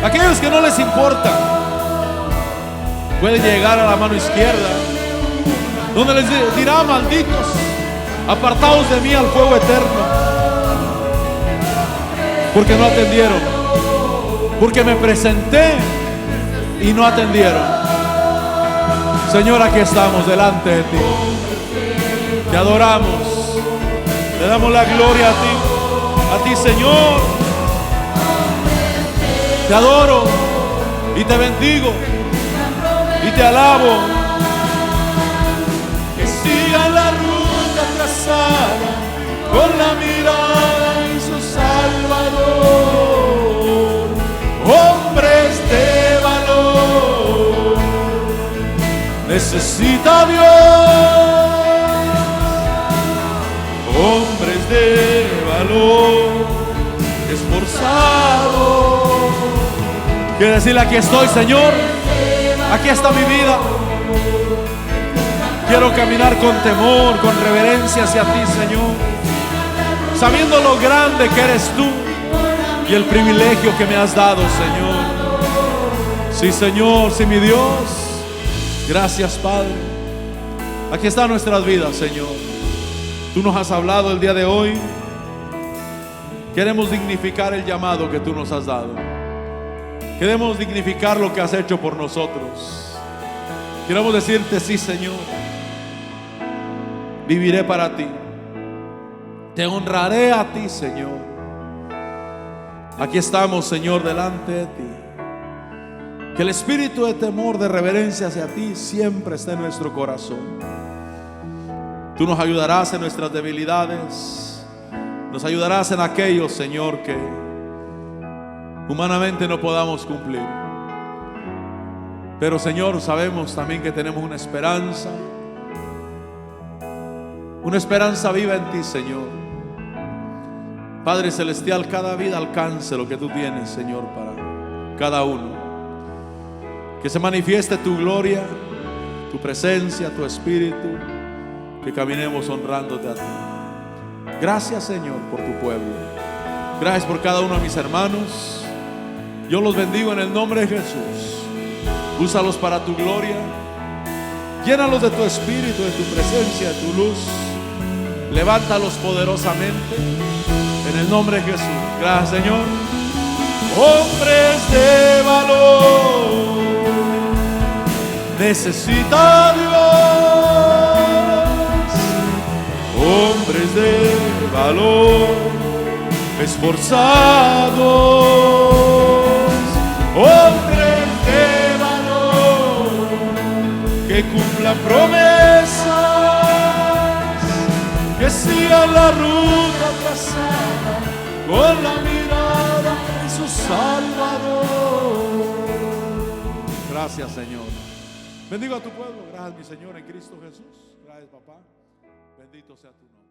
aquellos que no les importa, pueden llegar a la mano izquierda, donde les dirá: malditos, apartados de mí al fuego eterno. Porque no atendieron, porque me presenté y no atendieron. Señor, aquí estamos delante de ti. Te adoramos, te damos la gloria a ti, Señor. Te adoro y te bendigo y te alabo. Que sigan la ruta trazada con la mirada en su Salvador. Hombres de valor, necesita Dios. Hombres de valor, esforzados. Quiere decirle: aquí estoy, Señor, aquí está mi vida. Quiero caminar con temor, con reverencia hacia ti, Señor, sabiendo lo grande que eres tú y el privilegio que me has dado, Señor. Sí, Señor, sí, mi Dios. Gracias, Padre. Aquí están nuestras vidas, Señor. Tú nos has hablado el día de hoy. Queremos dignificar el llamado que tú nos has dado. Queremos dignificar lo que has hecho por nosotros. Queremos decirte: sí, Señor, viviré para ti. Te honraré a ti, Señor. Aquí estamos, Señor, delante de ti. Que el espíritu de temor, de reverencia hacia ti siempre esté en nuestro corazón. Tú nos ayudarás en nuestras debilidades. Nos ayudarás en aquellos, Señor, que humanamente no podamos cumplir. Pero, Señor, sabemos también que tenemos una esperanza viva en ti, Señor. Padre celestial, cada vida alcance lo que tú tienes, Señor, para cada uno. Que se manifieste tu gloria, tu presencia, tu espíritu. Que caminemos honrándote a ti. Gracias, Señor, por tu pueblo. Gracias por cada uno de mis hermanos. Yo los bendigo en el nombre de Jesús. Úsalos para tu gloria. Llénalos de tu espíritu, de tu presencia, de tu luz. Levántalos poderosamente en el nombre de Jesús. Gracias, Señor. Hombres de valor, necesita Dios. Hombres de valor, esforzados. Hombres de valor, que que cumplan promesas, que sigan la ruta trazada con la mirada en su Salvador. Gracias, Señor. Bendigo a tu pueblo. Gracias, mi Señor, en Cristo Jesús. Gracias, papá. Bendito sea tu nombre.